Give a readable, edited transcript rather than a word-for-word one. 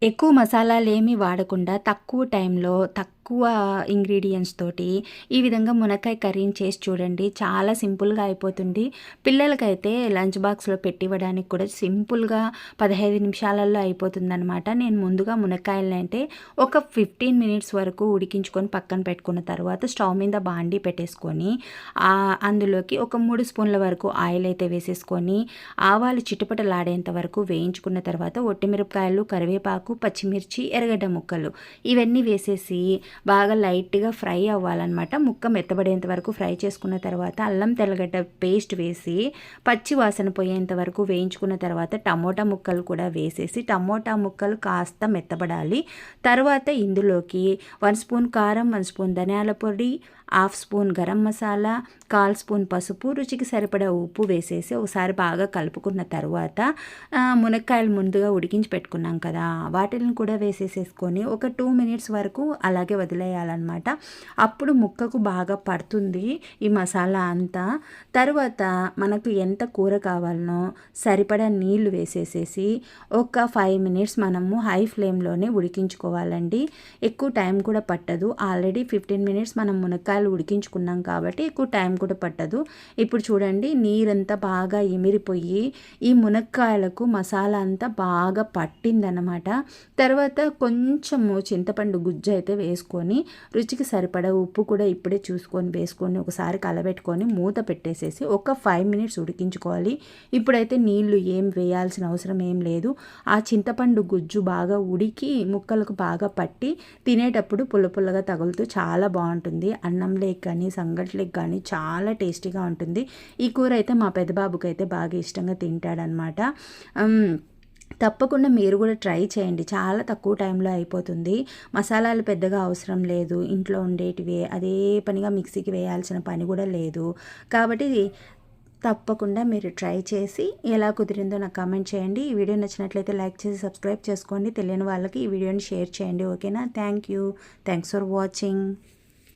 ఎక్కువ మసాలాలేమి వాడకుండా తక్కువ టైంలో, తక్కువ ఇంగ్రీడియెంట్స్ తోటి ఈ విధంగా మునక్కాయ కర్రీని చేసి చూడండి. చాలా సింపుల్‌గా అయిపోతుంది. పిల్లలకైతే లంచ్ బాక్స్‌లో పెట్టివ్వడానికి కూడా సింపుల్‌గా 15 నిమిషాలలో అయిపోతుందనమాట. నేను ముందుగా మునక్కాయలనంటే ఒక 15 మినిట్స్ వరకు ఉడికించుకొని పక్కన పెట్టుకున్న తర్వాత స్టవ్ మీద బాండీ పెట్టేసుకొని అందులోకి ఒక 3 స్పూన్ల వరకు ఆయిల్ అయితే వేసేసుకొని ఆవాలు చిటపటలాడేంత వరకు వేయించుకున్న తర్వాత ఒట్టిమిరపకాయలు, కరివేపాకు, పచ్చిమిర్చి, ఎర్రగడ్డ ముక్కలు ఇవన్నీ వేసేసి బాగా లైట్‌గా ఫ్రై అవ్వాలన్నమాట. ముక్క మెత్తబడేంత వరకు ఫ్రై చేసుకున్న తర్వాత అల్లం తెల్లగడ్డ పేస్ట్ వేసి పచ్చి వాసన పోయేంత వరకు వేయించుకున్న తర్వాత టమోటా ముక్కలు కూడా వేసేసి టమోటా ముక్కలు కాస్త మెత్తబడాలి. తర్వాత ఇందులోకి 1 స్పూన్ కారం, 1 స్పూన్ ధనియాల పొడి, half spoon garam masala, 1/4 spoon పసుపు, రుచికి సరిపడా ఉప్పు వేసేసి ఒకసారి బాగా కలుపుకున్న తర్వాత మునక్కాయలు ముందుగా ఉడికించి పెట్టుకున్నాం కదా, వాటిని కూడా వేసేసేసుకొని ఒక 2 మినిట్స్ వరకు అలాగే వదిలేయాలన్నమాట. అప్పుడు ముక్కకు బాగా పడుతుంది ఈ మసాలా అంతా. తర్వాత మనకు ఎంత కూర కావాలనో సరిపడా నీళ్లు వేసేసేసి ఒక 5 మినిట్స్ మనము హై ఫ్లేమ్లోనే ఉడికించుకోవాలండి. ఎక్కువ టైం కూడా పట్టదు. ఆల్రెడీ 15 మినిట్స్ మనం మునక్కాయలు ఉడికించుకున్నాం కాబట్టి ఎక్కువ టైం కూడా పట్టదు. ఇప్పుడు చూడండి, నీరంతా బాగా ఎమిరిపోయి ఈ మునక్కాయలకు మసాలా అంతా బాగా పట్టిందనమాట. తర్వాత కొంచెము చింతపండు గుజ్జు అయితే వేసుకొని రుచికి సరిపడా ఉప్పు కూడా ఇప్పుడే చూసుకొని వేసుకొని ఒకసారి కలబెట్టుకొని మూత పెట్టేసేసి ఒక 5 మినిట్స్ ఉడికించుకోవాలి. ఇప్పుడైతే నీళ్లు ఏం వేయాల్సిన అవసరం ఏం లేదు. ఆ చింతపండు గుజ్జు బాగా ఉడికి ముక్కలకు బాగా పట్టి తినేటప్పుడు పుల్ల పుల్లగా తగులుతూ చాలా బాగుంటుంది. అన్నంలోకి కానీ సంగట్లోకి కానీ చాలా టేస్టీగా ఉంటుంది. ఈ కూర అయితే మా పెద్దబాబుకి అయితే బాగా ఇష్టంగా తింటాడనమాట. తప్పకుండా మీరు కూడా ట్రై చేయండి. చాలా తక్కువ టైంలో అయిపోతుంది. మసాలాలు పెద్దగా అవసరం లేదు. ఇంట్లో ఉండేటివే అదే పనిగా మిక్సీకి వేయాల్సిన పని కూడా లేదు. కాబట్టి తప్పకుండా మీరు ట్రై చేసి ఎలా కుదిరిందో నాకు కామెంట్ చేయండి. ఈ వీడియో నచ్చినట్లయితే లైక్ చేసి సబ్స్క్రైబ్ చేసుకోండి. తెలియని వాళ్ళకి ఈ వీడియోని షేర్ చేయండి. ఓకేనా? Thanks for watching.